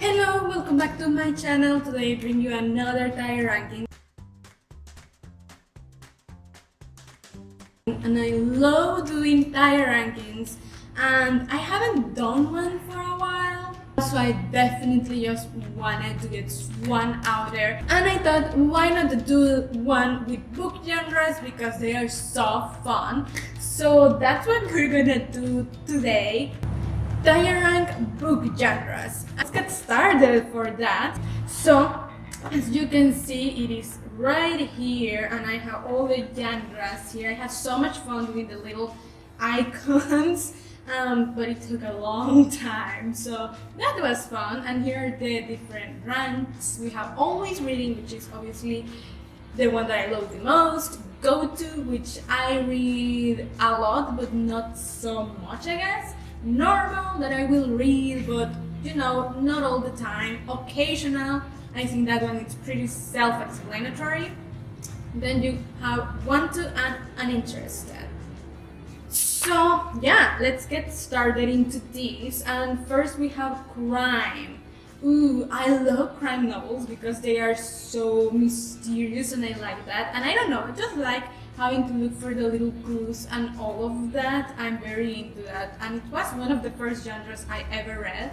Hello, welcome back to my channel. Today I bring you another tire ranking. And I love doing tire rankings, and I haven't done one for a while. So I definitely just wanted to get one out there. And I thought, why not do one with book genres because they are so fun. So that's what we're gonna do today. Tire rank book genres. Let's get started for that. So, as you can see, it is right here, and I have all the genres here. I had so much fun doing the little icons, but it took a long time, so that was fun. And here are the different ranks. We have always reading, which is obviously the one that I love the most. Go to, which I read a lot, but not so much, I guess. Normal, that I will read, but not all the time. Occasional, I think that one is pretty self-explanatory. Then you have want to and uninterested. So yeah, let's get started into this. And first we have crime. Ooh, I love crime novels because they are so mysterious and I like that. And I don't know, I just like having to look for the little clues and all of that. I'm very into that. And it was one of the first genres I ever read.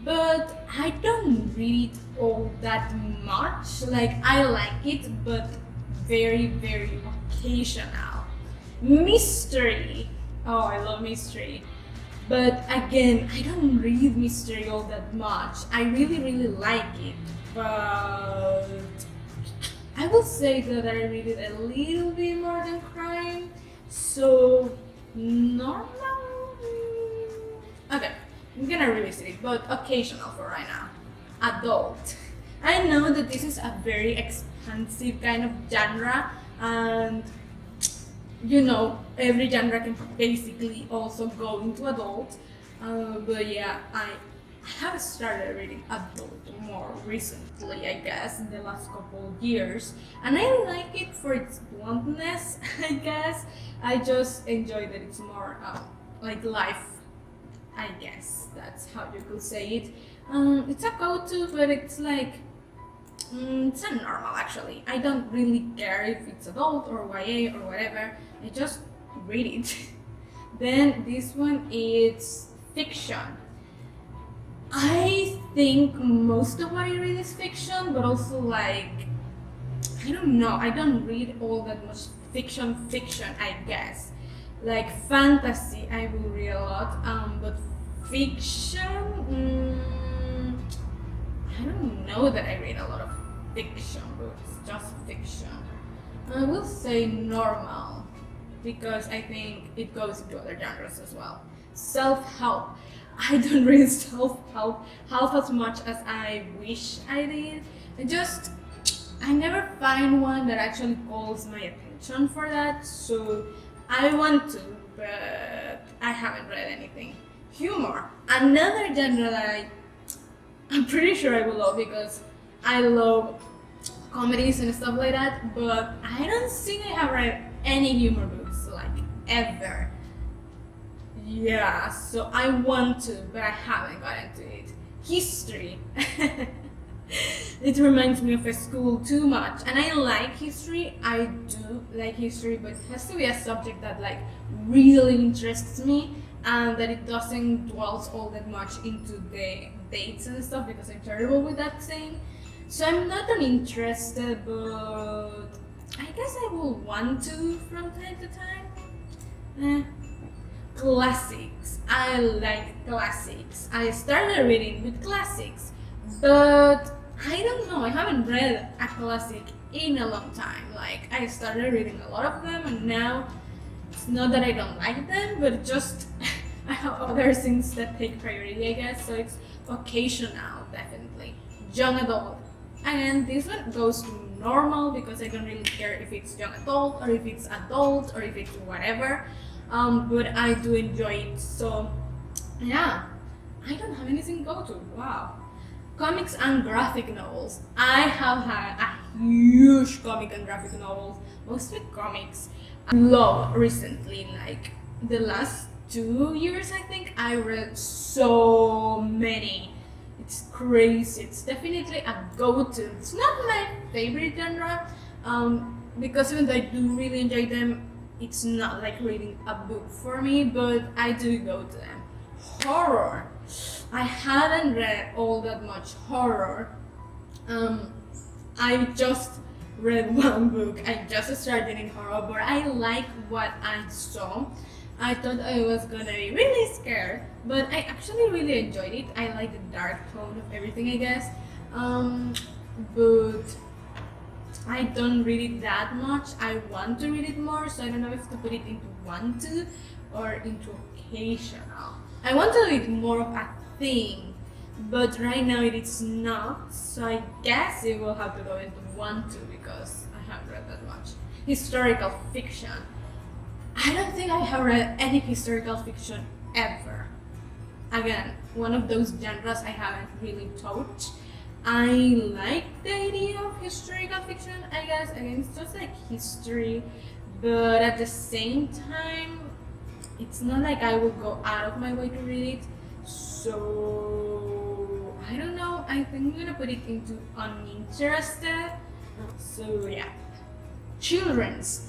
But I don't read it all that much. Like, I like it, but very, very occasional. Mystery. Oh, I love mystery. But again, I don't read mystery all that much. I really, really like it, but I will say that I read it a little bit more than crime. So, normal? Okay, I'm gonna revisit it, but occasional for right now. Adult. I know that this is a very expansive kind of genre, and every genre can basically also go into adult. But yeah, I have started reading adult more recently, I guess, in the last couple of years. And I like it for its bluntness, I guess. I just enjoy that it's more like life, I guess. That's how you could say it. It's a go-to, but it's like, it's a normal actually. I don't really care if it's adult or YA or whatever. I just read it. Then this one is fiction. I think most of what I read is fiction, but also like, I don't know, I don't read all that much fiction, I guess. Like fantasy, I will read a lot, but fiction, I don't know that I read a lot of fiction books, just fiction. I will say normal, because I think it goes into other genres as well. Self-help. I don't read self-help half as much as I wish I did. I never find one that actually calls my attention for that, so I want to, but I haven't read anything. Humor. Another genre that I'm pretty sure I will love because I love comedies and stuff like that, but I don't think I have read any humor books, like, ever. Yeah, so I want to, but I haven't gotten to it. History. It reminds me of a school too much, and I like history. I do like history, but it has to be a subject that like really interests me, and that it doesn't dwell all that much into the dates and stuff because I'm terrible with that thing. So I'm not uninterested, but I guess I will want to from time to time. Classics. I like classics. I started reading with classics, but I don't know, I haven't read a classic in a long time. Like, I started reading a lot of them, and now it's not that I don't like them, but just I have other things that take priority, I guess. So it's occasional, definitely. Young adult. And this one goes to normal because I don't really care if it's young adult or if it's adult or if it's whatever. But I do enjoy it. So yeah, I don't have anything to go to. Wow. Comics and graphic novels. I have had a huge comic and graphic novels, mostly comics. I love recently, like the last 2 years, I think I read so many. It's crazy. It's definitely a go-to. It's not my favorite genre, because even though I do really enjoy them, it's not like reading a book for me, but I do go to them. Horror. I haven't read all that much horror. I just read one book. I just started in horror, but I like what I saw. I thought I was gonna be really scared, but I actually really enjoyed it. I like the dark tone of everything, I guess. But I don't read it that much. I want to read it more, so I don't know if to put it into want to or into occasional. I want to read more of a thing, but right now it is not, so I guess it will have to go into want to because I haven't read that much. Historical fiction. I don't think I have read any historical fiction ever. Again, one of those genres I haven't really touched. I like the idea of historical fiction, I guess. Again, it's just like history, but at the same time, it's not like I will go out of my way to read it. So, I don't know. I think I'm gonna put it into uninterested. So, yeah. Children's.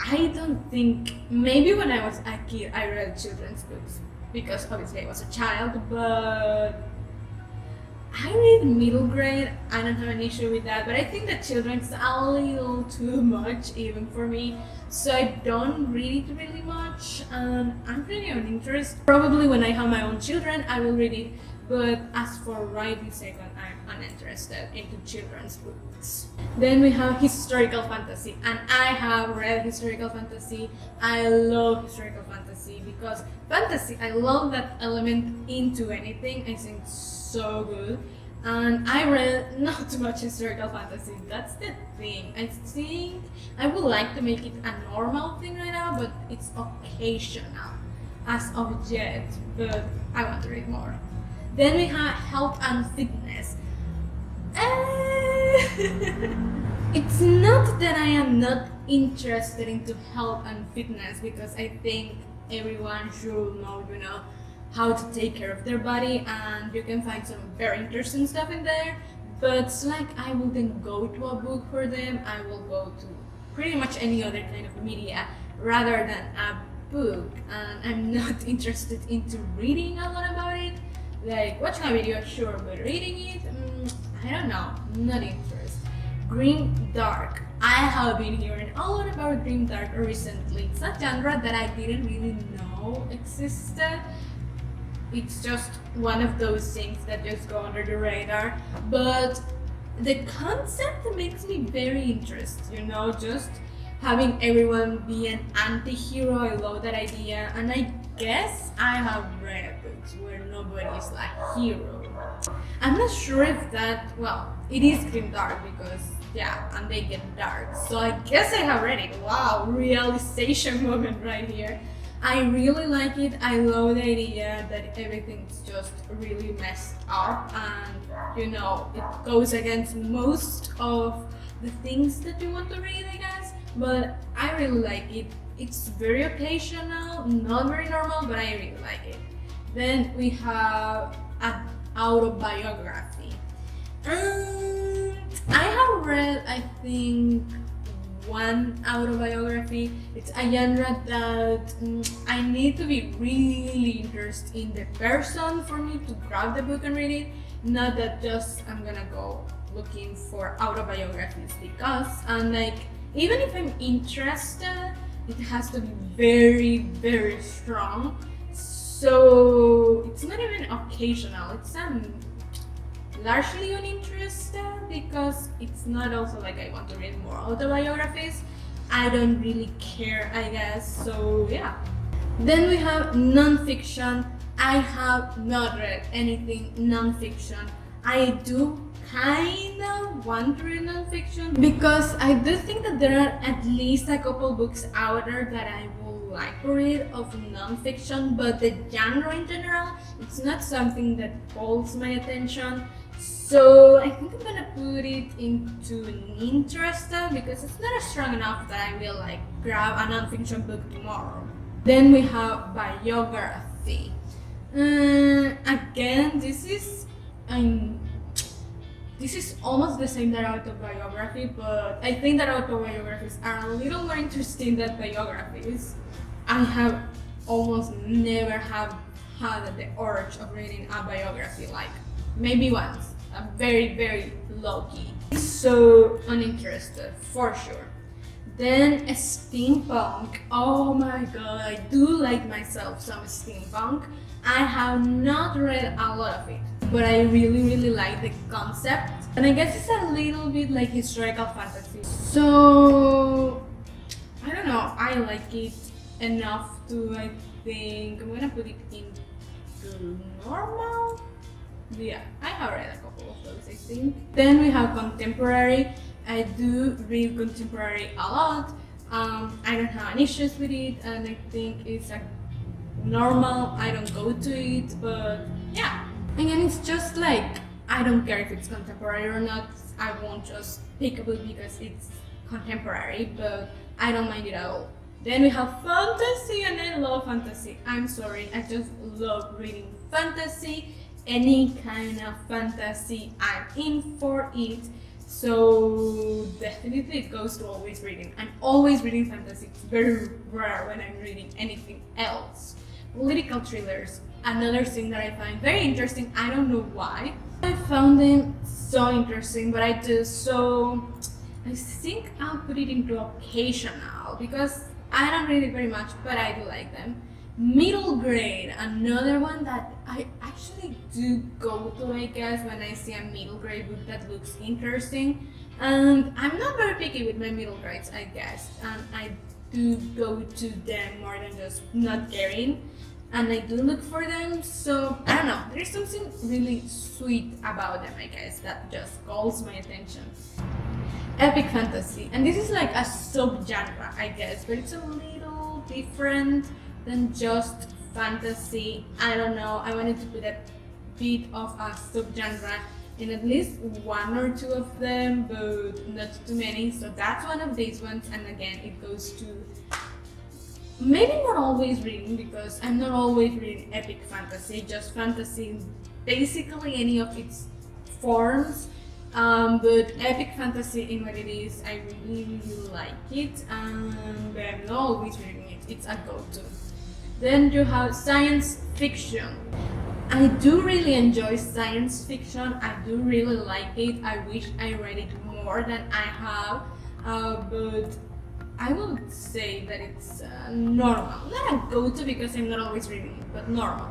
I don't think, maybe when I was a kid I read children's books because obviously I was a child, but I read middle grade. I don't have an issue with that, but I think that children's a little too much even for me, so I don't read it really much, and I'm pretty uninterested. Probably when I have my own children I will read it, but as for right this second, I'm uninterested into children's books. Then we have historical fantasy, and I have read historical fantasy. I love historical fantasy because fantasy, I love that element into anything. I think it's so good. And I read not too much historical fantasy. That's the thing. I think I would like to make it a normal thing right now, but it's occasional as of yet, but I want to read more. Then we have health and fitness. It's not that I am not interested into health and fitness, because I think everyone should know, how to take care of their body, and you can find some very interesting stuff in there. But it's like I wouldn't go to a book for them. I will go to pretty much any other kind of media rather than a book, and I'm not interested into reading a lot about it. Like watching a video, sure, but reading it, I don't know, not interested. Grim dark. I have been hearing a lot about grim dark recently. It's a genre that I didn't really know existed. It's just one of those things that just go under the radar. But the concept makes me very interested, just having everyone be an anti-hero. I love that idea, and I guess I have read books where nobody is like hero. I'm not sure if that, it is grim dark because and they get dark, so I guess I have read it. Wow, realization moment right here. I really like it. I love the idea that everything's just really messed up, and it goes against most of the things that you want to read, I guess, but I really like it. It's very occasional, not very normal, but I really like it. Then we have an autobiography. I have read, I think, one autobiography. It's a genre that I need to be really interested in the person for me to grab the book and read it. Not that just I'm gonna go looking for autobiographies because even if I'm interested, it has to be very, very strong. So it's not even occasional. It's largely uninterested because it's not also like I want to read more autobiographies. I don't really care, I guess. So yeah. Then we have non-fiction. I have not read anything non-fiction. I do kind of want to read non-fiction because I do think that there are at least a couple books out there that I would like to read of non-fiction, but the genre in general, it's not something that holds my attention. So I think I'm gonna put it into an interested because it's not strong enough that I will grab a non-fiction book tomorrow. Then we have biography. Again, this is almost the same that autobiography, but I think that autobiographies are a little more interesting than biographies. I have almost never have had the urge of reading a biography, like maybe once, a very low key. So uninterested, for sure. Then steampunk. Oh my god, I do like myself some steampunk. I have not read a lot of it, but I really like the concept. And I guess it's a little bit like historical fantasy. So I don't know, I like it enough to, I think I'm gonna put it into normal. Yeah, I have read a couple of those, I think. Then we have contemporary. I do read contemporary a lot. I don't have any issues with it, and I think it's a normal. I don't go to it, but yeah. Again, it's just like, I don't care if it's contemporary or not. I won't just pick a book because it's contemporary, but I don't mind it at all. Then we have fantasy, and I love fantasy. I'm sorry, I just love reading fantasy. Any kind of fantasy, I'm in for it. So definitely it goes to always reading. I'm always reading fantasy. It's very rare when I'm reading anything else. Political thrillers, another thing that I find very interesting. I don't know why. I found them so interesting, but I do. So I think I'll put it into occasional because I don't read it very much, but I do like them. Middle grade, another one that I actually do go to, I guess, when I see a middle grade book that looks interesting. And I'm not very picky with my middle grades, I guess, and I do go to them more than just not caring, and I do look for them. So I don't know, there's something really sweet about them, I guess, that just calls my attention. Epic fantasy, and this is like a subgenre, I guess, but it's a little different than just fantasy. I don't know, I wanted to put a bit of a subgenre in at least one or two of them, but not too many. So that's one of these ones, and again, it goes to maybe not always reading, because I'm not always reading epic fantasy, just fantasy, basically any of its forms. But epic fantasy in what it is, I really like it, but I'm not always reading it. It's a go-to. Then you have science fiction. I do really enjoy science fiction. I do really like it. I wish I read it more than I have, but I would say that it's normal. Not a go-to because I'm not always reading it, but normal.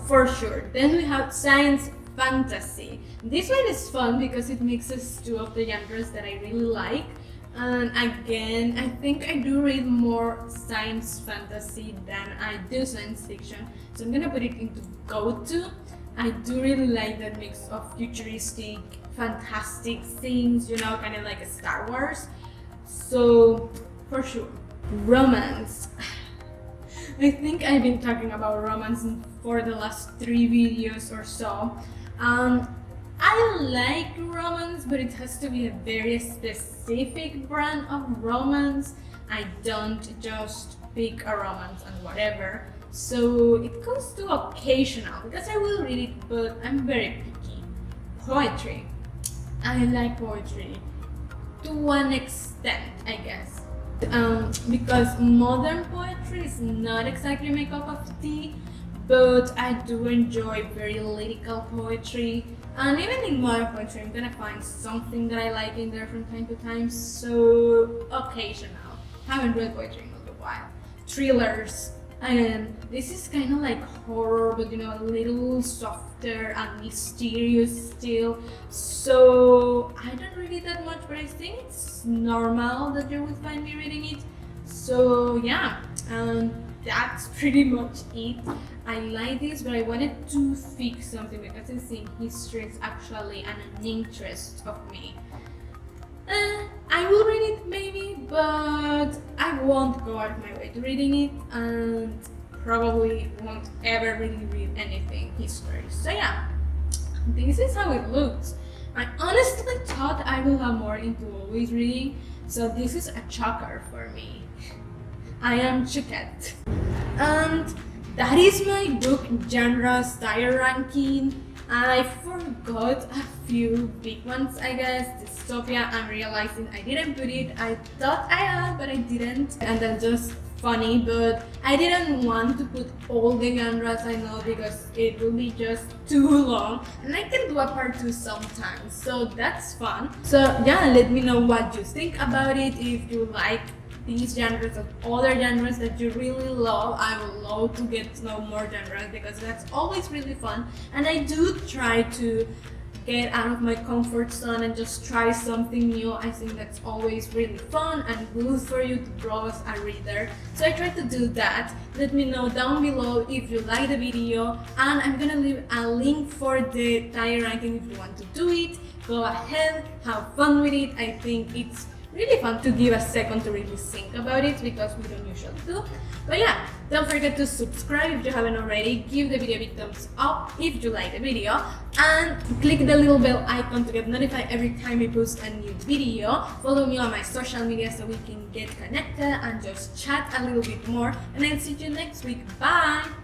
For sure. Then we have science fantasy. This one is fun because it mixes two of the genres that I really like. And again, I think I do read more science fantasy than I do science fiction, so I'm gonna put it into go-to. I do really like that mix of futuristic, fantastic things, you know, kind of like a Star Wars. So, for sure. Romance. I think I've been talking about romance for the last 3 videos or so. I like romance, but it has to be a very specific brand of romance. I don't just pick a romance and whatever. So it goes to occasional, because I will read it, but I'm very picky. Poetry. I like poetry to one extent, I guess. Because modern poetry is not exactly my cup of tea, but I do enjoy very lyrical poetry. And even in modern poetry, I'm gonna find something that I like in there from time to time, so occasional. Haven't read poetry in a while. Thrillers, and this is kind of like horror, but you know, a little softer and mysterious still. So I don't read it that much, but I think it's normal that you will find me reading it. So yeah, and that's pretty much it. I like this, but I wanted to fix something because I think history is actually an interest of me. I will read it maybe, but I won't go out of my way to reading it, and probably won't ever really read anything history. So yeah, this is how it looks. I honestly thought I will have more into always reading, so this is a shocker for me. I am shocked. And that is my book genres tier ranking. I forgot a few big ones, I guess. Dystopia, I'm realizing I didn't put it. I thought I had, but I didn't. And that's just funny, but I didn't want to put all the genres I know because it will be just too long. And I can do a part 2 sometimes, so that's fun. So yeah, let me know what you think about it. If you like these genres or other genres that you really love, I would love to get to know more genres because that's always really fun. And I do try to get out of my comfort zone and just try something new. I think that's always really fun and good for you to grow as a reader. So I try to do that. Let me know down below if you like the video, and I'm gonna leave a link for the tier ranking if you want to do it. Go ahead, have fun with it. I think it's really fun to give a second to really think about it because we don't usually do. But yeah, don't forget to subscribe if you haven't already, give the video a big thumbs up if you like the video, and click the little bell icon to get notified every time we post a new video. Follow me on my social media so we can get connected and just chat a little bit more, and I'll see you next week. Bye!